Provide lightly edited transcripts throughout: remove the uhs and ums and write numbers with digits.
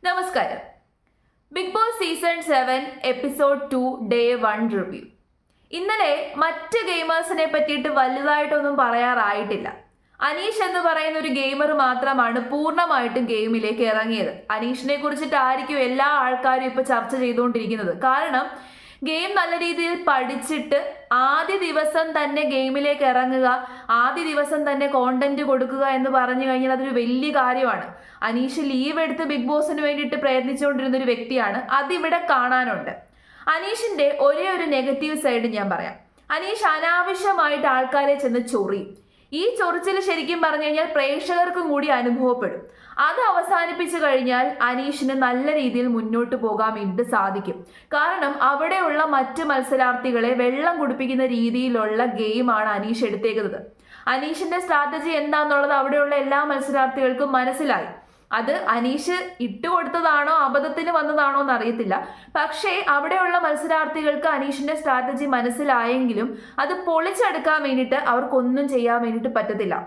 നമസ്കാരം. Bigg Boss season 7 episode 2 day 1 review. ഇന്നലെ മറ്റ് ഗെയിമേഴ്സിനെ പറ്റിയിട്ട് വലുതായിട്ടൊന്നും പറയാറായിട്ടില്ല. അനീഷ് എന്ന് പറയുന്ന ഒരു ഗെയിമർ മാത്രമാണ് പൂർണ്ണമായിട്ടും ഗെയിമിലേക്ക് ഇറങ്ങിയത്. അനീഷിനെ കുറിച്ചിട്ട് ആയിരിക്കും എല്ലാ ആൾക്കാരും ഇപ്പൊ ചർച്ച ചെയ്തുകൊണ്ടിരിക്കുന്നത്. കാരണം ഗെയിം നല്ല രീതിയിൽ പഠിച്ചിട്ട് ആദ്യ ദിവസം തന്നെ ഗെയിമിലേക്ക് ഇറങ്ങുക, ആദ്യ ദിവസം തന്നെ കോണ്ടന്റ് കൊടുക്കുക എന്ന് പറഞ്ഞു കഴിഞ്ഞാൽ അതൊരു വലിയ കാര്യമാണ്. അനീഷ് ലീവ് എടുത്ത് ബിഗ് ബോസിന് വേണ്ടിയിട്ട് പ്രയത്നിച്ചുകൊണ്ടിരുന്ന ഒരു വ്യക്തിയാണ്. അതിവിടെ കാണാനുണ്ട്. അനീഷിന്റെ ഒരേ ഒരു നെഗറ്റീവ് സൈഡ് ഞാൻ പറയാം. അനീഷ് അനാവശ്യമായിട്ട് ആൾക്കാരെ ചെന്ന് ചൊറിയും. ഈ ചൊറിച്ചിൽ ശരിക്കും പറഞ്ഞു കഴിഞ്ഞാൽ പ്രേക്ഷകർക്കും കൂടി അനുഭവപ്പെടും. അത് അവസാനിപ്പിച്ചു കഴിഞ്ഞാൽ അനീഷിന് നല്ല രീതിയിൽ മുന്നോട്ട് പോകാൻ വേണ്ടി സാധിക്കും. കാരണം അവിടെയുള്ള മറ്റ് മത്സരാർത്ഥികളെ വെള്ളം കുടിപ്പിക്കുന്ന രീതിയിലുള്ള ഗെയിമാണ് അനീഷ് എടുത്തേക്കുന്നത്. അനീഷിന്റെ സ്ട്രാറ്റജി എന്താണെന്നുള്ളത് അവിടെയുള്ള എല്ലാ മത്സരാർത്ഥികൾക്കും മനസ്സിലായി. അത് അനീഷ് ഇട്ടുകൊടുത്തതാണോ അബദ്ധത്തിന് വന്നതാണോ എന്ന് അറിയത്തില്ല. പക്ഷേ അവിടെയുള്ള മത്സരാർത്ഥികൾക്ക് അനീഷിന്റെ സ്ട്രാറ്റജി മനസ്സിലായെങ്കിലും അത് പൊളിച്ചെടുക്കാൻ വേണ്ടിയിട്ട് അവർക്കൊന്നും ചെയ്യാൻ വേണ്ടിയിട്ട് പറ്റത്തില്ല.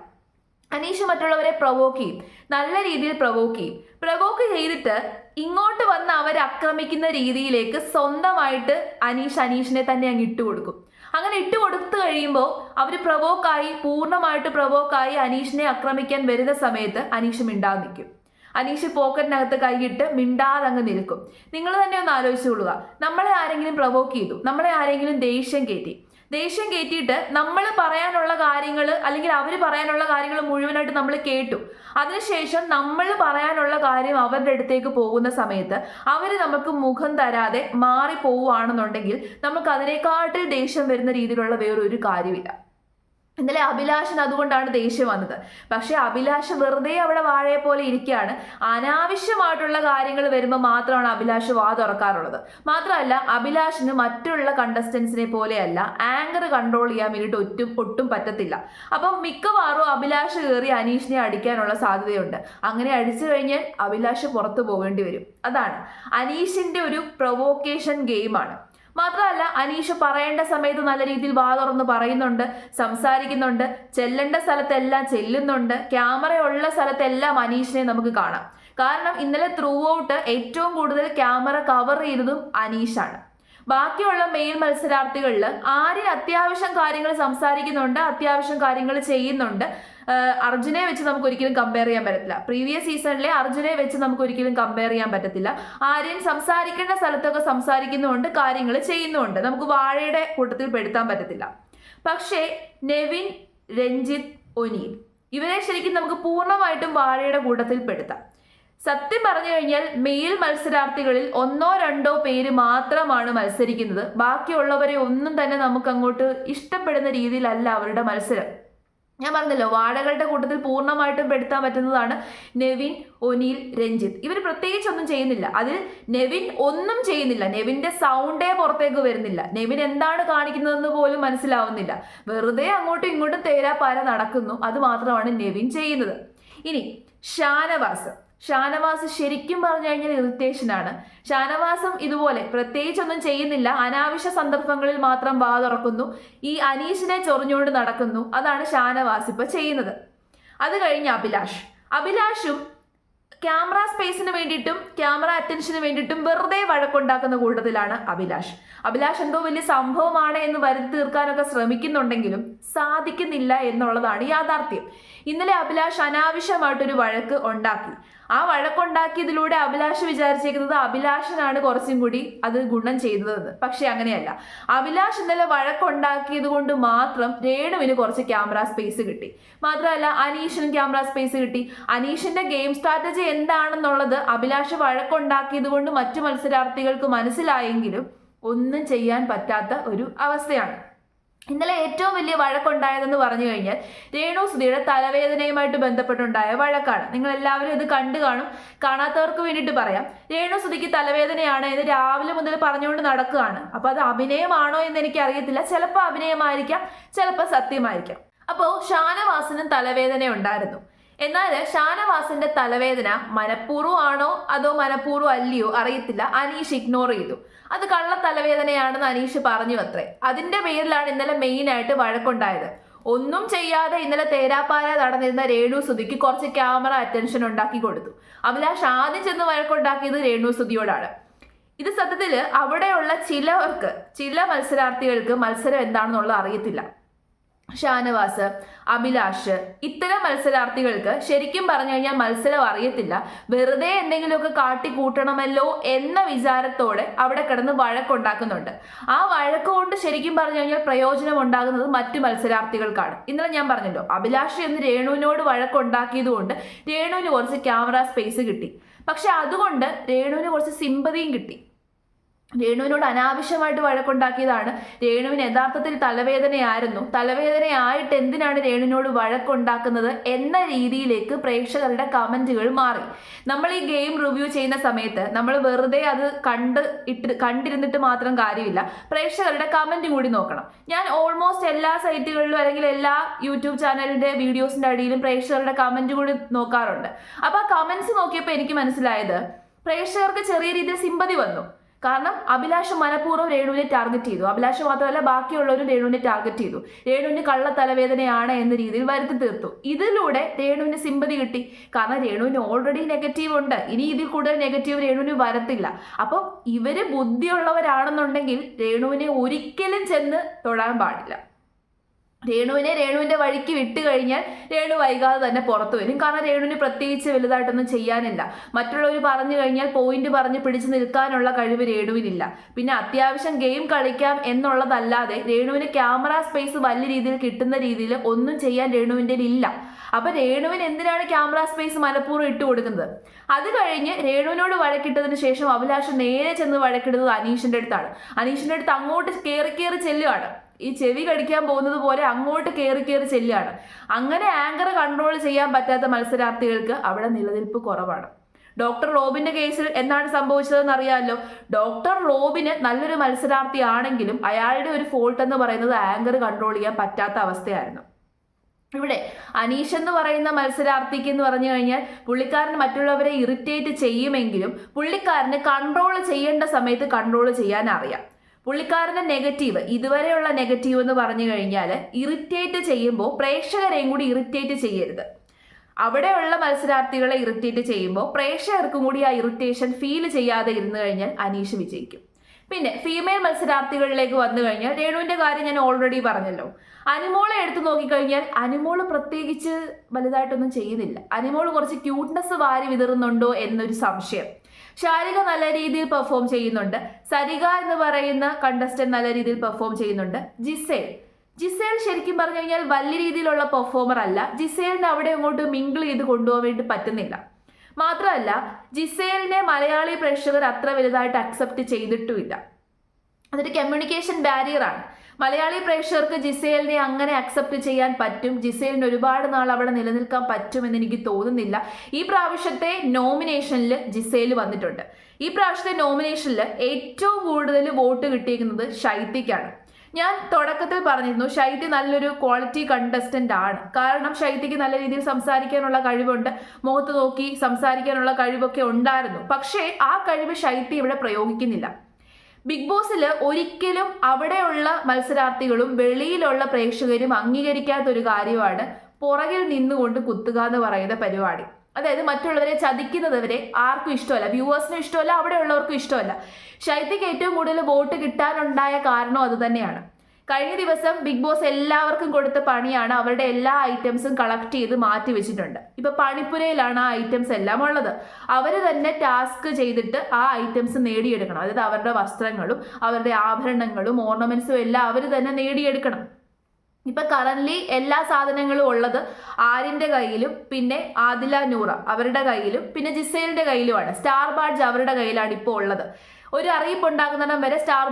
അനീഷ് മറ്റുള്ളവരെ പ്രൊവോക്ക് ചെയ്യും, നല്ല രീതിയിൽ പ്രൊവോക്ക് ചെയ്തിട്ട് ഇങ്ങോട്ട് വന്ന് അവരെ ആക്രമിക്കുന്ന രീതിയിലേക്ക് സ്വന്തമായിട്ട് അനീഷിനെ തന്നെ അങ്ങ് ഇട്ടുകൊടുക്കും. അങ്ങനെ ഇട്ടുകൊടുത്തു കഴിയുമ്പോൾ അവർ പൂർണ്ണമായിട്ട് പ്രൊവോക്കായി അനീഷിനെ ആക്രമിക്കാൻ വരുന്ന സമയത്ത് അനീഷ് മിണ്ടാതെ നിൽക്കും. അനീഷ് പോക്കറ്റിനകത്ത് കൈയിട്ട് മിണ്ടാതെ അങ്ങ് നിൽക്കും. നിങ്ങൾ തന്നെ ഒന്ന് ആലോചിച്ചുകൊള്ളുക. നമ്മളെ ആരെങ്കിലും പ്രൊവോക്ക് ചെയ്തു, നമ്മളെ ആരെങ്കിലും ദേഷ്യം കയറ്റിയിട്ട് നമ്മൾ പറയാനുള്ള കാര്യങ്ങൾ അല്ലെങ്കിൽ അവർ പറയാനുള്ള കാര്യങ്ങൾ മുഴുവനായിട്ട് നമ്മൾ കേട്ടു. അതിനുശേഷം നമ്മൾ പറയാനുള്ള കാര്യം അവരുടെ അടുത്തേക്ക് പോകുന്ന സമയത്ത് അവർ നമുക്ക് മുഖം തരാതെ മാറി പോവുകയാണെന്നുണ്ടെങ്കിൽ നമുക്ക് അതിനേക്കാട്ടിൽ ദേഷ്യം വരുന്ന രീതിയിലുള്ള വേറൊരു കാര്യമില്ല. ഇന്നലെ അഭിലാഷിന് അതുകൊണ്ടാണ് ദേഷ്യം വന്നത്. പക്ഷെ അഭിലാഷ് വെറുതെ അവിടെ വാഴയെ പോലെ ഇരിക്കുകയാണ്. അനാവശ്യമായിട്ടുള്ള കാര്യങ്ങൾ വരുമ്പോൾ മാത്രമാണ് അഭിലാഷ് വാ തുറക്കാറുള്ളത്. മാത്രമല്ല അഭിലാഷിന് മറ്റുള്ള കണ്ടസ്റ്റൻസിനെ പോലെയല്ല ആങ്കർ കൺട്രോൾ ചെയ്യാൻ വേണ്ടിയിട്ട് ഒട്ടും പറ്റത്തില്ല. അപ്പം മിക്കവാറും അഭിലാഷ് കയറി അനീഷിനെ അടിക്കാനുള്ള സാധ്യതയുണ്ട്. അങ്ങനെ അടിച്ചു കഴിഞ്ഞാൽ അഭിലാഷ് പുറത്തു പോകേണ്ടി വരും. അതാണ് അനീഷിന്റെ ഒരു പ്രൊവോക്കേഷൻ ഗെയിമാണ്. മാത്രമല്ല അനീഷ് പറയേണ്ട സമയത്ത് നല്ല രീതിയിൽ വാ തുറന്ന് പറയുന്നുണ്ട്, സംസാരിക്കുന്നുണ്ട്, ചെല്ലേണ്ട സ്ഥലത്തെല്ലാം ചെല്ലുന്നുണ്ട്. ക്യാമറ ഉള്ള സ്ഥലത്തെല്ലാം അനീഷിനെ നമുക്ക് കാണാം. കാരണം ഇന്നലെ ത്രൂ ഔട്ട് ഏറ്റവും കൂടുതൽ ക്യാമറ കവർ ചെയ്തതും അനീഷാണ്. ബാക്കിയുള്ള മെയിൻ മത്സരാർത്ഥികളിൽ ആര്യ അത്യാവശ്യം കാര്യങ്ങൾ സംസാരിക്കുന്നുണ്ട്, അത്യാവശ്യം കാര്യങ്ങൾ ചെയ്യുന്നുണ്ട്. അർജുനെ വെച്ച് നമുക്ക് ഒരിക്കലും കമ്പയർ ചെയ്യാൻ പറ്റത്തില്ല. പ്രീവിയസ് സീസണിലെ അർജുനെ വെച്ച് നമുക്ക് ഒരിക്കലും കമ്പയർ ചെയ്യാൻ പറ്റത്തില്ല. ആര്യൻ സംസാരിക്കേണ്ട സ്ഥലത്തൊക്കെ സംസാരിക്കുന്നുണ്ട്, കാര്യങ്ങൾ ചെയ്യുന്നുണ്ട്. നമുക്ക് വാഴയുടെ കൂട്ടത്തിൽ പെടുത്താൻ പറ്റത്തില്ല. പക്ഷേ നെവിൻ, രഞ്ജിത്ത്, ഒനീൽ ഇവരെ ശരിക്കും നമുക്ക് പൂർണ്ണമായിട്ടും വാഴയുടെ കൂട്ടത്തിൽ പെടുത്താം. സത്യം പറഞ്ഞു കഴിഞ്ഞാൽ മെയിൽ മത്സരാർത്ഥികളിൽ 1-2 പേര് മാത്രമാണ് മത്സരിക്കുന്നത്. ബാക്കിയുള്ളവരെ ഒന്നും തന്നെ നമുക്ക് അങ്ങോട്ട് ഇഷ്ടപ്പെടുന്ന രീതിയിലല്ല അവരുടെ മത്സരം. ഞാൻ പറഞ്ഞല്ലോ, വാഴകളുടെ കൂട്ടത്തിൽ പൂർണ്ണമായിട്ടും പെടുത്താൻ പറ്റുന്നതാണ് നെവിൻ, ഒനീൽ, രഞ്ജിത്ത്. ഇവർ പ്രത്യേകിച്ച് ഒന്നും ചെയ്യുന്നില്ല. അതിൽ നെവിൻ ഒന്നും ചെയ്യുന്നില്ല. നെവിന്റെ സൗണ്ടേ പുറത്തേക്ക് വരുന്നില്ല. നെവിൻ എന്താണ് കാണിക്കുന്നതെന്ന് പോലും മനസ്സിലാവുന്നില്ല. വെറുതെ അങ്ങോട്ടും ഇങ്ങോട്ടും തേരാപ്പാര നടക്കുന്നു. അത് മാത്രമാണ് നെവിൻ ചെയ്യുന്നത്. ഇനി ഷാനവാസ് ശരിക്കും പറഞ്ഞു കഴിഞ്ഞാൽ ഇറിറ്റേഷനാണ്. ഷാനവാസും ഇതുപോലെ പ്രത്യേകിച്ചൊന്നും ചെയ്യുന്നില്ല. അനാവശ്യ സന്ദർഭങ്ങളിൽ മാത്രം വാ തുറക്കുന്നു, ഈ അനീഷിനെ ചൊറിഞ്ഞുകൊണ്ട് നടക്കുന്നു. അതാണ് ഷാനവാസ് ഇപ്പൊ ചെയ്യുന്നത്. അത് കഴിഞ്ഞ് അഭിലാഷും ക്യാമറ സ്പേസിന് വേണ്ടിയിട്ടും ക്യാമറ അറ്റൻഷന് വേണ്ടിയിട്ടും വെറുതെ വഴക്കുണ്ടാക്കുന്ന കൂട്ടത്തിലാണ് അഭിലാഷ് എന്തോ വലിയ സംഭവമാണ് എന്ന് വരുത്തി തീർക്കാനൊക്കെ ശ്രമിക്കുന്നുണ്ടെങ്കിലും സാധിക്കുന്നില്ല എന്നുള്ളതാണ് യാഥാർത്ഥ്യം. ഇന്നലെ അഭിലാഷ് അനാവശ്യമായിട്ടൊരു വഴക്ക് ഉണ്ടാക്കി. ആ വഴക്കുണ്ടാക്കിയതിലൂടെ അഭിലാഷ് വിചാരിച്ചേക്കുന്നത് അഭിലാഷിനാണ് കുറച്ചും കൂടി അത് ഗുണം ചെയ്തതെന്ന്. പക്ഷെ അങ്ങനെയല്ല. അഭിലാഷ് ഇന്നലെ വഴക്കുണ്ടാക്കിയത് കൊണ്ട് മാത്രം രേണുവിന് കുറച്ച് ക്യാമറ സ്പേസ് കിട്ടി. മാത്രമല്ല അനീഷിനും ക്യാമറ സ്പേസ് കിട്ടി. അനീഷിന്റെ ഗെയിം സ്ട്രാറ്റജി എന്താണെന്നുള്ളത് അഭിലാഷ് വഴക്കുണ്ടാക്കിയത് കൊണ്ട് മറ്റു മത്സരാർത്ഥികൾക്ക് മനസ്സിലായെങ്കിലും ഒന്നും ചെയ്യാൻ പറ്റാത്ത ഒരു അവസ്ഥയാണ്. ഇന്നലെ ഏറ്റവും വലിയ വഴക്കുണ്ടായതെന്ന് പറഞ്ഞു കഴിഞ്ഞാൽ രേണുസുധിയുടെ തലവേദനയുമായിട്ട് ബന്ധപ്പെട്ടുണ്ടായ വഴക്കാണ്. നിങ്ങൾ എല്ലാവരും ഇത് കണ്ടു കാണും. കാണാത്തവർക്ക് വേണ്ടിയിട്ട് പറയാം. രേണുസുധിക്ക് തലവേദനയാണ് എന്ന് രാവിലെ മുതൽ പറഞ്ഞുകൊണ്ട് നടക്കുകയാണ്. അപ്പൊ അത് അഭിനയമാണോ എന്ന് എനിക്ക് അറിയത്തില്ല. ചിലപ്പോൾ അഭിനയമായിരിക്കാം, ചിലപ്പോൾ സത്യമായിരിക്കാം. അപ്പോൾ ഷാനവാസിനും തലവേദന ഉണ്ടായിരുന്നു. എന്നാൽ ഷാനവാസിന്റെ തലവേദന മനഃപൂർവ്വമാണോ അതോ മനഃപൂർവ്വം അല്ലയോ അറിയത്തില്ല. അനീഷ് ഇഗ്നോർ ചെയ്തു. അത് കള്ള തലവേദനയാണെന്ന് അനീഷ് പറഞ്ഞു അത്രേ. അതിന്റെ പേരിലാണ് ഇന്നലെ മെയിൻ ആയിട്ട് വഴക്കുണ്ടായത്. ഒന്നും ചെയ്യാതെ ഇന്നലെ തേരാപ്പാര നടന്നിരുന്ന രേണുസുതിക്ക് കുറച്ച് ക്യാമറ അറ്റൻഷൻ ഉണ്ടാക്കി കൊടുത്തു. അഭിലാഷ് ആദ്യം ചെന്ന് വഴക്കുണ്ടാക്കിയത് രേണുസുതിയോടാണ്. ഇത് സത്യത്തിൽ അവിടെയുള്ള ചില മത്സരാർത്ഥികൾക്ക് മത്സരം എന്താണെന്നുള്ളത് അറിയത്തില്ല. ഷാനവാസ്, അഭിലാഷ്, ഇത്തരം മത്സരാർത്ഥികൾക്ക് ശരിക്കും പറഞ്ഞു കഴിഞ്ഞാൽ മത്സരം അറിയത്തില്ല. വെറുതെ എന്തെങ്കിലുമൊക്കെ കാട്ടിക്കൂട്ടണമല്ലോ എന്ന വിചാരത്തോടെ അവിടെ കിടന്ന് വഴക്കുണ്ടാക്കുന്നുണ്ട്. ആ വഴക്ക് കൊണ്ട് ശരിക്കും പറഞ്ഞു കഴിഞ്ഞാൽ പ്രയോജനം ഉണ്ടാകുന്നത് മറ്റു മത്സരാർത്ഥികൾക്കാണ്. ഇന്നലെ ഞാൻ പറഞ്ഞല്ലോ, അഭിലാഷ് എന്ന് രേണുവിനോട് വഴക്കുണ്ടാക്കിയത് കൊണ്ട് രേണുവിന് കുറച്ച് ക്യാമറ സ്പേസ് കിട്ടി. പക്ഷെ അതുകൊണ്ട് രേണുവിന് കുറച്ച് സിമ്പതിയും കിട്ടി. രേണുവിനോട് അനാവശ്യമായിട്ട് വഴക്കുണ്ടാക്കിയതാണ്. രേണുവിന് യഥാർത്ഥത്തിൽ തലവേദനയായിട്ട് എന്തിനാണ് രേണുവിനോട് വഴക്കുണ്ടാക്കുന്നത് എന്ന രീതിയിലേക്ക് പ്രേക്ഷകരുടെ കമന്റുകൾ മാറി. നമ്മൾ ഈ ഗെയിം റിവ്യൂ ചെയ്യുന്ന സമയത്ത് നമ്മൾ വെറുതെ അത് കണ്ടിരുന്നിട്ട് മാത്രം കാര്യമില്ല, പ്രേക്ഷകരുടെ കമന്റ് കൂടി നോക്കണം. ഞാൻ ഓൾമോസ്റ്റ് എല്ലാ സൈറ്റുകളിലും അല്ലെങ്കിൽ എല്ലാ യൂട്യൂബ് ചാനലിന്റെ വീഡിയോസിന്റെ അടിയിലും പ്രേക്ഷകരുടെ കമന്റ് കൂടി നോക്കാറുണ്ട്. അപ്പൊ ആ കമന്റ്സ് നോക്കിയപ്പോൾ എനിക്ക് മനസ്സിലായത് പ്രേക്ഷകർക്ക് ചെറിയ രീതിയിൽ സിമ്പതി വന്നു. കാരണം അഭിലാഷ് മനഃപൂർവ്വം രേണുവിനെ ടാർഗറ്റ് ചെയ്തു. അഭിലാഷ് മാത്രമല്ല ബാക്കിയുള്ളവരും രേണുവിനെ ടാർഗറ്റ് ചെയ്തു. രേണുവിന് കള്ള തലവേദനയാണ് എന്ന രീതിയിൽ വരുത്തി തീർത്തു. ഇതിലൂടെ രേണുവിന് സിമ്പതി കിട്ടി. കാരണം രേണുവിന് ഓൾറെഡി നെഗറ്റീവ് ഉണ്ട്. ഇനി ഇതിൽ കൂടുതൽ നെഗറ്റീവ് രേണുവിന് വരത്തില്ല. അപ്പം ഇവര് ബുദ്ധിയുള്ളവരാണെന്നുണ്ടെങ്കിൽ രേണുവിനെ ഒരിക്കലും ചെന്ന് തൊടാൻ പാടില്ല. രേണുവിന്റെ വഴിക്ക് വിട്ട് കഴിഞ്ഞാൽ രേണു വൈകാതെ തന്നെ പുറത്തു വരും. കാരണം രേണുവിന് പ്രത്യേകിച്ച് വലുതായിട്ടൊന്നും ചെയ്യാനില്ല. മറ്റുള്ളവർ പറഞ്ഞു കഴിഞ്ഞാൽ പോയിന്റ് പറഞ്ഞ് പിടിച്ചു നിൽക്കാനുള്ള കഴിവ് രേണുവിനില്ല. പിന്നെ അത്യാവശ്യം ഗെയിം കളിക്കാം എന്നുള്ളതല്ലാതെ രേണുവിന് ക്യാമറ സ്പേസ് വലിയ രീതിയിൽ കിട്ടുന്ന രീതിയിൽ ഒന്നും ചെയ്യാൻ രേണുവിൻ്റെ ഇല്ല. അപ്പൊ രേണുവിന് എന്തിനാണ് ക്യാമറ സ്പേസ് മനഃപൂർവ്വം ഇട്ട് കൊടുക്കുന്നത്? അത് കഴിഞ്ഞ് രേണുവിനോട് വഴക്കിട്ടതിന് ശേഷം അഭിലാഷ് നേരെ ചെന്ന് വഴക്കിടുന്നത് അനീഷിന്റെ അടുത്താണ്. അനീഷിന്റെ അടുത്ത് അങ്ങോട്ട് കയറി ചെല്ലുകയാണ്. ഈ ചെവി കടിക്കാൻ പോകുന്നത് പോലെ അങ്ങോട്ട് കയറി ചെല്ലുകയാണ്. അങ്ങനെ ആങ്കർ കൺട്രോൾ ചെയ്യാൻ പറ്റാത്ത മത്സരാർത്ഥികൾക്ക് അവിടെ നിലനിൽപ്പ് കുറവാണ്. ഡോക്ടർ റോബിന്റെ കേസിൽ എന്താണ് സംഭവിച്ചതെന്ന് അറിയാമല്ലോ. ഡോക്ടർ റോബിന് നല്ലൊരു മത്സരാർത്ഥി ആണെങ്കിലും അയാളുടെ ഒരു ഫോൾട്ട് എന്ന് പറയുന്നത് ആങ്കർ കൺട്രോൾ ചെയ്യാൻ പറ്റാത്ത അവസ്ഥയായിരുന്നു. ഇവിടെ അനീഷ് എന്ന് പറയുന്ന മത്സരാർത്ഥിക്ക് എന്ന് പറഞ്ഞു കഴിഞ്ഞാൽ പുള്ളിക്കാരൻ മറ്റുള്ളവരെ ഇറിറ്റേറ്റ് ചെയ്യുമെങ്കിലും പുള്ളിക്കാരന് കൺട്രോൾ ചെയ്യേണ്ട സമയത്ത് കൺട്രോൾ ചെയ്യാൻ അറിയാം. പുള്ളിക്കാരൻ്റെ നെഗറ്റീവ്, ഇതുവരെയുള്ള നെഗറ്റീവ് എന്ന് പറഞ്ഞു കഴിഞ്ഞാൽ ഇറിറ്റേറ്റ് ചെയ്യുമ്പോൾ പ്രേക്ഷകരെയും കൂടി ഇറിറ്റേറ്റ് ചെയ്യരുത്. അവിടെയുള്ള മത്സരാർത്ഥികളെ ഇറിറ്റേറ്റ് ചെയ്യുമ്പോൾ പ്രേക്ഷകർക്കും കൂടി ആ ഇറിറ്റേഷൻ ഫീൽ ചെയ്യാതെ ഇരുന്നു കഴിഞ്ഞാൽ അനീഷ് വിജയിക്കും. പിന്നെ ഫീമെയിൽ മത്സരാർത്ഥികളിലേക്ക് വന്നു കഴിഞ്ഞാൽ രേണുവിൻ്റെ കാര്യം ഞാൻ ഓൾറെഡി പറഞ്ഞല്ലോ. അനുമോളെ എടുത്തു നോക്കിക്കഴിഞ്ഞാൽ അനുമോള് പ്രത്യേകിച്ച് വലുതായിട്ടൊന്നും ചെയ്യുന്നില്ല. അനുമോള് കുറച്ച് ക്യൂട്ട്നെസ് വാരി വിതറുന്നുണ്ടോ എന്നൊരു സംശയം. ശാരിക നല്ല രീതിയിൽ പെർഫോം ചെയ്യുന്നുണ്ട്. സരിക എന്ന് പറയുന്ന കണ്ടസ്റ്റന്റ് നല്ല രീതിയിൽ പെർഫോം ചെയ്യുന്നുണ്ട്. ജിസേൽ ശരിക്കും പറഞ്ഞു കഴിഞ്ഞാൽ വലിയ രീതിയിലുള്ള പെർഫോമർ അല്ല. ജിസേലിന് അവിടെ അങ്ങോട്ട് മിങ്കിൾ ചെയ്ത് കൊണ്ടുപോകാൻ വേണ്ടി പറ്റുന്നില്ല. മാത്രമല്ല ജിസേലിനെ മലയാളി പ്രേക്ഷകർ അത്ര വലുതായിട്ട് അക്സെപ്റ്റ് ചെയ്തിട്ടുമില്ല. അതൊരു കമ്മ്യൂണിക്കേഷൻ ബാരിയറാണ്. മലയാളി പ്രേക്ഷകർക്ക് ജിസേലിനെ അങ്ങനെ അക്സെപ്റ്റ് ചെയ്യാൻ പറ്റും, ജിസേലിന് ഒരുപാട് നാൾ അവിടെ നിലനിൽക്കാൻ പറ്റുമെന്ന് എനിക്ക് തോന്നുന്നില്ല. ഈ പ്രാവശ്യത്തെ നോമിനേഷനിൽ ജിസേൽ വന്നിട്ടുണ്ട്. ഈ പ്രാവശ്യത്തെ നോമിനേഷനിൽ ഏറ്റവും കൂടുതൽ വോട്ട് കിട്ടിയിരിക്കുന്നത് ശൈത്യക്കാണ്. ഞാൻ തുടക്കത്തിൽ പറഞ്ഞിരുന്നു ശൈത്യ നല്ലൊരു ക്വാളിറ്റി കണ്ടസ്റ്റന്റ് ആണ്. കാരണം ശൈത്യക്ക് നല്ല രീതിയിൽ സംസാരിക്കാനുള്ള കഴിവുണ്ട്, മുഖത്ത് നോക്കി സംസാരിക്കാനുള്ള കഴിവൊക്കെ ഉണ്ടായിരുന്നു. പക്ഷേ ആ കഴിവ് ശൈത്യ ഇവിടെ പ്രയോഗിക്കുന്നില്ല. ബിഗ് ബോസിൽ ഒരിക്കലും അവിടെയുള്ള മത്സരാർത്ഥികളും വെളിയിലുള്ള പ്രേക്ഷകരും അംഗീകരിക്കാത്തൊരു കാര്യമാണ് പുറകിൽ നിന്നുകൊണ്ട് കുത്തുക എന്ന് പറയുന്ന പരിപാടി. അതായത് മറ്റുള്ളവരെ ചതിക്കുന്നവരെ ആർക്കും ഇഷ്ടമല്ല, വ്യൂവേഴ്സിനും ഇഷ്ടമല്ല, അവിടെയുള്ളവർക്കും ഇഷ്ടമല്ല. ശൈത്യക്ക് ഏറ്റവും കൂടുതൽ വോട്ട് കിട്ടാനുണ്ടായ കാരണം അത് തന്നെയാണ്. കഴിഞ്ഞ ദിവസം ബിഗ് ബോസ് എല്ലാവർക്കും കൊടുത്ത പണിയാണ് അവരുടെ എല്ലാ ഐറ്റംസും കളക്ട് ചെയ്ത് മാറ്റി വെച്ചിട്ടുണ്ട്. ഇപ്പൊ പണിപ്പുരയിലാണ് ആ ഐറ്റംസ് എല്ലാം ഉള്ളത്. അവർ തന്നെ ടാസ്ക് ചെയ്തിട്ട് ആ ഐറ്റംസ് നേടിയെടുക്കണം. അതായത് അവരുടെ വസ്ത്രങ്ങളും അവരുടെ ആഭരണങ്ങളും ഓർണമെന്റ്സും എല്ലാം അവർ തന്നെ നേടിയെടുക്കണം. ഇപ്പൊ കറന്റ്ലി എല്ലാ സാധനങ്ങളും ഉള്ളത് ആര്യന്റെ കയ്യിലും പിന്നെ ആദില നൂറ അവരുടെ കയ്യിലും പിന്നെ ജിസേലിന്റെ കയ്യിലുമാണ്. സ്റ്റാർ ബാഡ്ജ് അവരുടെ കയ്യിലാണ് ഇപ്പോൾ ഉള്ളത്. ഒരു അറിയിപ്പ് ഉണ്ടാകുന്നിടം വരെ സ്റ്റാർ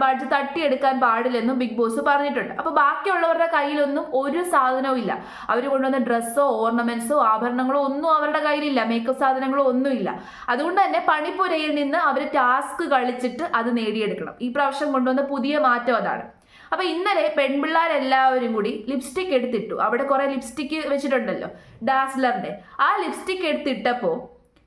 ബാഡ്ജ് തട്ടിയെടുക്കാൻ പാടില്ലെന്നും ബിഗ് ബോസ് പറഞ്ഞിട്ടുണ്ട്. അപ്പൊ ബാക്കിയുള്ളവരുടെ കയ്യിലൊന്നും ഒരു സാധനവും ഇല്ല. അവർ കൊണ്ടുവന്ന ഡ്രസ്സോ ഓർണമെന്റ്സോ ആഭരണങ്ങളോ ഒന്നും അവരുടെ കയ്യിലില്ല, മേക്കപ്പ് സാധനങ്ങളോ ഒന്നുമില്ല. അതുകൊണ്ട് തന്നെ പണിപ്പുരയിൽ നിന്ന് അവർ ടാസ്ക് കളിച്ചിട്ട് അത് നേടിയെടുക്കണം. ഈ പ്രാവശ്യം കൊണ്ടുവന്ന പുതിയ മാറ്റം അതാണ്. അപ്പൊ ഇന്നലെ പെൺപിള്ളേരെല്ലാവരും കൂടി ലിപ്സ്റ്റിക് എടുത്തിട്ടു. അവിടെ കുറെ ലിപ്സ്റ്റിക് വെച്ചിട്ടുണ്ടല്ലോ ഡാസ്ലറിന്റെ. ആ ലിപ്സ്റ്റിക് എടുത്തിട്ടപ്പോ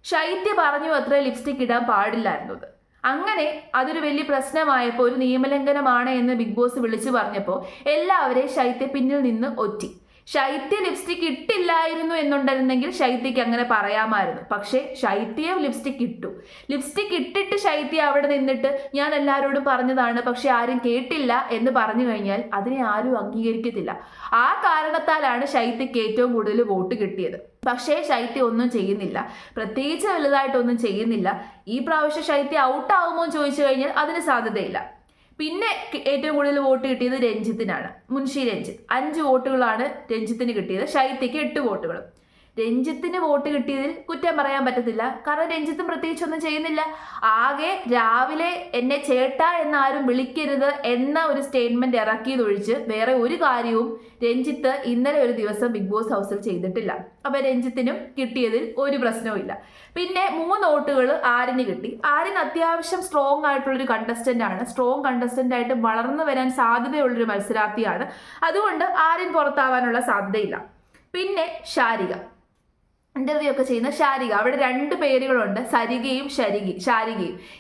ശൈത്യ പറഞ്ഞു അത്ര ലിപ്സ്റ്റിക് ഇടാൻ പാടില്ലായിരുന്നത്. അങ്ങനെ അതൊരു വലിയ പ്രശ്നമായപ്പോൾ, ഒരു നിയമലംഘനമാണ് എന്ന് ബിഗ് ബോസ് വിളിച്ചു പറഞ്ഞപ്പോൾ എല്ലാവരെയും ശൈത്യ പിന്നിൽ നിന്ന് ഒറ്റി. ശൈത്യ ലിപ്സ്റ്റിക് ഇട്ടില്ലായിരുന്നു എന്നുണ്ടായിരുന്നെങ്കിൽ ശൈത്യക്ക് അങ്ങനെ പറയാമായിരുന്നു. പക്ഷേ ശൈത്യ ലിപ്സ്റ്റിക് ഇട്ടു. ലിപ്സ്റ്റിക് ഇട്ടിട്ട് ശൈത്യ അവിടെ നിന്നിട്ട് ഞാൻ എല്ലാവരോടും പറഞ്ഞതാണ് പക്ഷെ ആരും കേട്ടില്ല എന്ന് പറഞ്ഞു കഴിഞ്ഞാൽ അതിനെ ആരും അംഗീകരിക്കത്തില്ല. ആ കാരണത്താലാണ് ശൈത്യക്ക് ഏറ്റവും കൂടുതൽ വോട്ട് കിട്ടിയത്. പക്ഷേ ശൈത്യ ഒന്നും ചെയ്യുന്നില്ല, പ്രത്യേകിച്ച് വലുതായിട്ടൊന്നും ചെയ്യുന്നില്ല. ഈ പ്രാവശ്യം ശൈത്യ ഔട്ട് ആവുമോ എന്ന് ചോദിച്ചു കഴിഞ്ഞാൽ അതിന് സാധ്യതയില്ല. പിന്നെ ഏറ്റവും കൂടുതൽ വോട്ട് കിട്ടിയത് രഞ്ജിത്തിനാണ്. മുൻഷി രഞ്ജിത്ത് 5 വോട്ടുകളാണ് രഞ്ജിത്തിന് കിട്ടിയത്, ശൈത്യക്ക് 8 വോട്ടുകളും. രഞ്ജിത്തിന് വോട്ട് കിട്ടിയതിൽ കുറ്റം പറയാൻ പറ്റത്തില്ല, കാരണം രഞ്ജിത്തും പ്രത്യേകിച്ചൊന്നും ചെയ്യുന്നില്ല. ആകെ രാവിലെ എന്നെ ചേട്ടാ എന്നാരും വിളിക്കരുത് എന്ന ഒരു സ്റ്റേറ്റ്മെന്റ് ഇറക്കിയതൊഴിച്ച് വേറെ ഒരു കാര്യവും രഞ്ജിത്ത് ഇന്നലെ ഒരു ദിവസം ബിഗ് ബോസ് ഹൗസിൽ ചെയ്തിട്ടില്ല. അപ്പൊ രഞ്ജിത്തിനും കിട്ടിയതിൽ ഒരു പ്രശ്നവും. പിന്നെ 3 വോട്ടുകൾ ആര്യന് കിട്ടി. ആര്യൻ അത്യാവശ്യം സ്ട്രോങ് ആയിട്ടുള്ളൊരു കണ്ടസ്റ്റന്റ് ആണ്, സ്ട്രോങ് കണ്ടസ്റ്റന്റ് ആയിട്ട് വളർന്നു വരാൻ സാധ്യതയുള്ളൊരു മത്സരാർത്ഥിയാണ്. അതുകൊണ്ട് ആര്യൻ പുറത്താവാനുള്ള സാധ്യതയില്ല. പിന്നെ ശാരിക, ഇന്റർവ്യൂ ഒക്കെ ചെയ്യുന്ന ശാരിക, അവിടെ 2 പേരുകളുണ്ട്, ശാരികയും.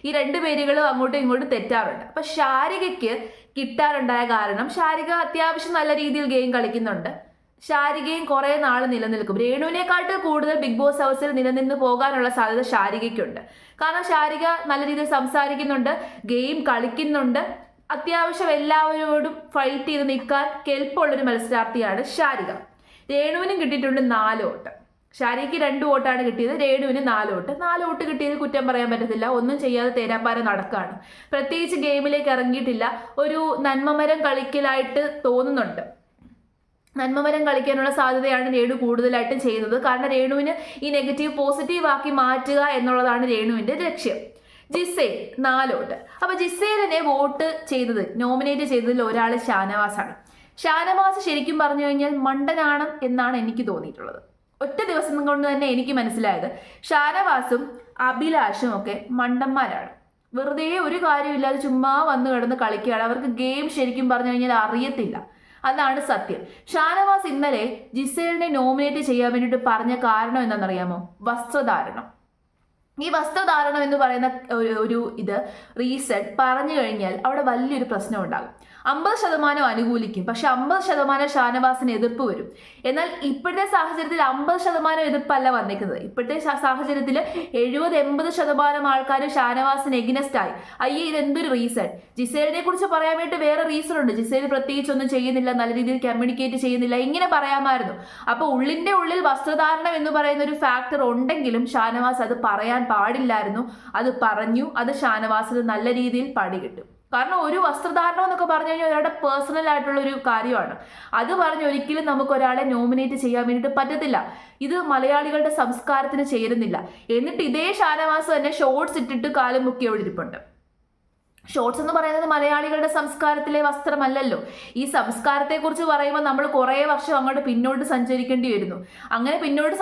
ഈ 2 പേരുകളും അങ്ങോട്ടും ഇങ്ങോട്ടും തെറ്റാറുണ്ട്. അപ്പൊ ശാരികയ്ക്ക് കിട്ടാറുണ്ടായ കാരണം, ശാരിക അത്യാവശ്യം നല്ല രീതിയിൽ ഗെയിം കളിക്കുന്നുണ്ട്. ശാരികയും കുറെ നാൾ നിലനിൽക്കും. രേണുവിനെക്കാട്ട് കൂടുതൽ ബിഗ് ബോസ് ഹൗസിൽ നിലനിന്ന് പോകാനുള്ള സാധ്യത ശാരികയ്ക്കുണ്ട്. കാരണം ശാരിക നല്ല രീതിയിൽ സംസാരിക്കുന്നുണ്ട്, ഗെയിം കളിക്കുന്നുണ്ട്, അത്യാവശ്യം എല്ലാവരോടും ഫൈറ്റ് ചെയ്ത് നിൽക്കാൻ കെൽപ്പുള്ളൊരു മത്സരാർത്ഥിയാണ് ശാരിക. രേണുവിനും കിട്ടിയിട്ടുണ്ട് 4 വോട്ട്. ശാരിക്ക് 2 വോട്ടാണ് കിട്ടിയത്, രേണുവിന് 4 വോട്ട്. 4 വോട്ട് കിട്ടിയത് കുറ്റം പറയാൻ പറ്റത്തില്ല, ഒന്നും ചെയ്യാതെ തേരാപ്പാര നടക്കാണ്. പ്രത്യേകിച്ച് ഗെയിമിലേക്ക് ഇറങ്ങിയിട്ടില്ല, ഒരു നന്മമരം കളിക്കലായിട്ട് തോന്നുന്നുണ്ട്. നന്മമരം കളിക്കാനുള്ള സാധ്യതയാണ് രേണു കൂടുതലായിട്ടും ചെയ്യുന്നത്. കാരണം രേണുവിന് ഈ നെഗറ്റീവ് പോസിറ്റീവ് ആക്കി മാറ്റുക എന്നുള്ളതാണ് രേണുവിന്റെ ലക്ഷ്യം. Gizele 4 vote. അപ്പൊ ജിസേലിനെ വോട്ട് ചെയ്തത്, നോമിനേറ്റ് ചെയ്തതിൽ ഒരാൾ ഷാനവാസാണ്. ഷാനവാസ് ശരിക്കും പറഞ്ഞു കഴിഞ്ഞാൽ മണ്ടനാണ് എന്നാണ് എനിക്ക് തോന്നിയിട്ടുള്ളത്. ഒറ്റ ദിവസം കൊണ്ട് തന്നെ എനിക്ക് മനസ്സിലായത് ഷാനവാസും അഭിലാഷും ഒക്കെ മണ്ടന്മാരാണ്. വെറുതെ ഒരു കാര്യമില്ലാതെ ചുമ്മാ വന്ന് കിടന്ന് കളിക്കുകയാണ്. അവർക്ക് ഗെയിം ശരിക്കും പറഞ്ഞു കഴിഞ്ഞാൽ അറിയത്തില്ല, അതാണ് സത്യം. ഷാനവാസ് ഇന്നലെ ജിസേലിനെ നോമിനേറ്റ് ചെയ്യാൻ വേണ്ടിയിട്ട് പറഞ്ഞ കാരണം എന്താണെന്നറിയാമോ? വസ്ത്രധാരണം. ഈ വസ്ത്രധാരണം എന്ന് പറയുന്ന ഒരു റീസൺ പറഞ്ഞു കഴിഞ്ഞാൽ അവിടെ വലിയൊരു പ്രശ്നം ഉണ്ടാകും. 50% അനുകൂലിക്കും, പക്ഷെ 50% ഷാനവാസിന് എതിർപ്പ് വരും. എന്നാൽ ഇപ്പോഴത്തെ സാഹചര്യത്തിൽ 50% എതിർപ്പല്ല വന്നിരിക്കുന്നത്. ഇപ്പോഴത്തെ സാഹചര്യത്തിൽ 70-80% ആൾക്കാർ ഷാനവാസിന് എഗിനസ്റ്റ് ആയി. അയ്യേ, ഇതെന്തൊരു റീസൺ? ജിസേലിനെ കുറിച്ച് പറയാൻ വേണ്ടി വേറെ റീസൺ ഉണ്ട്. ജിസേൽ പ്രത്യേകിച്ചൊന്നും ചെയ്യുന്നില്ല, നല്ല രീതിയിൽ കമ്മ്യൂണിക്കേറ്റ് ചെയ്യുന്നില്ല, ഇങ്ങനെ പറയാമായിരുന്നു. അപ്പൊ ഉള്ളിന്റെ ഉള്ളിൽ വസ്ത്രധാരണം എന്ന് പറയുന്ന ഒരു ഫാക്ടർ ഉണ്ടെങ്കിലും ഷാനവാസ് അത് പറയാൻ പാടില്ലായിരുന്നു. അത് പറഞ്ഞു, അത് ഷാനവാസിന് നല്ല രീതിയിൽ പടി കിട്ടും. കാരണം ഒരു വസ്ത്രധാരണം എന്നൊക്കെ പറഞ്ഞു കഴിഞ്ഞാൽ ഒരാളുടെ പേഴ്സണൽ ആയിട്ടുള്ള ഒരു കാര്യമാണ്. അത് പറഞ്ഞ് ഒരിക്കലും നമുക്ക് ഒരാളെ നോമിനേറ്റ് ചെയ്യാൻ വേണ്ടിയിട്ട് പറ്റത്തില്ല. ഇത് മലയാളികളുടെ സംസ്കാരത്തിന് ചേരുന്നില്ല. എന്നിട്ട് ഇതേ ഷാനവാസ് തന്നെ ഷോർട്സ് ഇട്ടിട്ട് കാലം മുക്കി അവിടെ ഇരിപ്പുണ്ട്. ഷോർട്സ് എന്ന് പറയുന്നത് മലയാളികളുടെ സംസ്കാരത്തിലെ വസ്ത്രമല്ലല്ലോ. ഈ സംസ്കാരത്തെക്കുറിച്ച് പറയുമ്പോൾ നമ്മൾ കുറേ വർഷം അങ്ങോട്ട് പിന്നോട്ട് സഞ്ചരിക്കേണ്ടി വരുന്നു. അങ്ങനെ പിന്നോട്ട്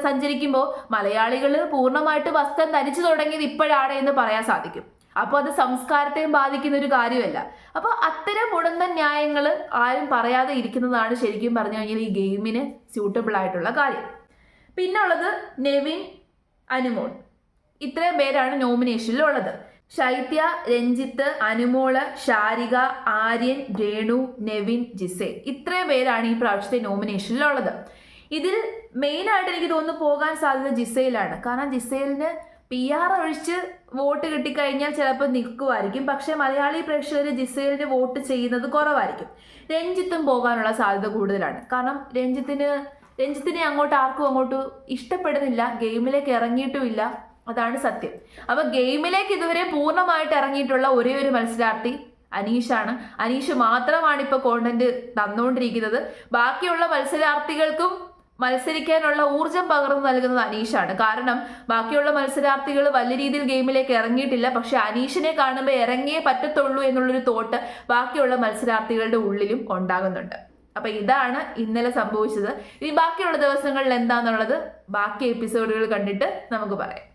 സഞ്ചരിക്കുമ്പോൾ മലയാളികൾ പൂർണ്ണമായിട്ട് വസ്ത്രം ധരിച്ചു തുടങ്ങിയത് ഇപ്പോഴാണ് എന്ന് പറയാൻ സാധിക്കും. അപ്പോൾ അത് സംസ്കാരത്തെയും ബാധിക്കുന്ന ഒരു കാര്യമല്ല. അപ്പോൾ അത്തരം മുടന്തൻ ന്യായങ്ങൾ ആരും പറയാതെ ഇരിക്കുന്നതാണ് ശരിക്കും പറഞ്ഞു കഴിഞ്ഞാൽ ഈ ഗെയിമിന് സ്യൂട്ടബിൾ ആയിട്ടുള്ള കാര്യം. പിന്നെ ഉള്ളത് നെവിൻ, അനുമോൾ. ഇത്രയും പേരാണ് നോമിനേഷനിലുള്ളത്. ശൈത്യ, രഞ്ജിത്ത്, അനുമോള്, ശാരിക, ആര്യൻ, രേണു, നെവിൻ, ജിസേൽ, ഇത്രയും പേരാണ് ഈ പ്രാവശ്യത്തെ നോമിനേഷനിലുള്ളത്. ഇതിൽ മെയിനായിട്ട് എനിക്ക് തോന്നുന്നു പോകാൻ സാധ്യത ജിസേലാണ്. കാരണം ജിസേലിന് PR ഒഴിച്ച് വോട്ട് കിട്ടിക്കഴിഞ്ഞാൽ ചിലപ്പോൾ നിൽക്കുമായിരിക്കും. പക്ഷേ മലയാളി പ്രേക്ഷകർ ജിസേലിന് വോട്ട് ചെയ്യുന്നത് കുറവായിരിക്കും. രഞ്ജിത്തും പോകാനുള്ള സാധ്യത കൂടുതലാണ്. കാരണം രഞ്ജിത്തിനെ ആർക്കും അങ്ങോട്ട് ഇഷ്ടപ്പെടുന്നില്ല, ഗെയിമിലേക്ക് ഇറങ്ങിയിട്ടുമില്ല, അതാണ് സത്യം. അപ്പൊ ഗെയിമിലേക്ക് ഇതുവരെ പൂർണ്ണമായിട്ട് ഇറങ്ങിയിട്ടുള്ള ഒരേ ഒരു മത്സരാർത്ഥി അനീഷാണ്. അനീഷ് മാത്രമാണ് ഇപ്പോൾ കോണ്ടന്റ് തന്നുകൊണ്ടിരിക്കുന്നത്. ബാക്കിയുള്ള മത്സരാർത്ഥികൾക്കും മത്സരിക്കാനുള്ള ഊർജം പകർന്നു നൽകുന്നത് അനീഷാണ്. കാരണം ബാക്കിയുള്ള മത്സരാർത്ഥികൾ വലിയ രീതിയിൽ ഗെയിമിലേക്ക് ഇറങ്ങിയിട്ടില്ല. പക്ഷെ അനീഷിനെ കാണുമ്പോൾ ഇറങ്ങിയേ പറ്റത്തുള്ളൂ എന്നുള്ളൊരു തോട്ട് ബാക്കിയുള്ള മത്സരാർത്ഥികളുടെ ഉള്ളിലും ഉണ്ടാകുന്നുണ്ട്. അപ്പൊ ഇതാണ് ഇന്നലെ സംഭവിച്ചത്. ഇനി ബാക്കിയുള്ള ദിവസങ്ങളിൽ എന്താണെന്നുള്ളത് ബാക്കി എപ്പിസോഡുകൾ കണ്ടിട്ട് നമുക്ക് പറയാം.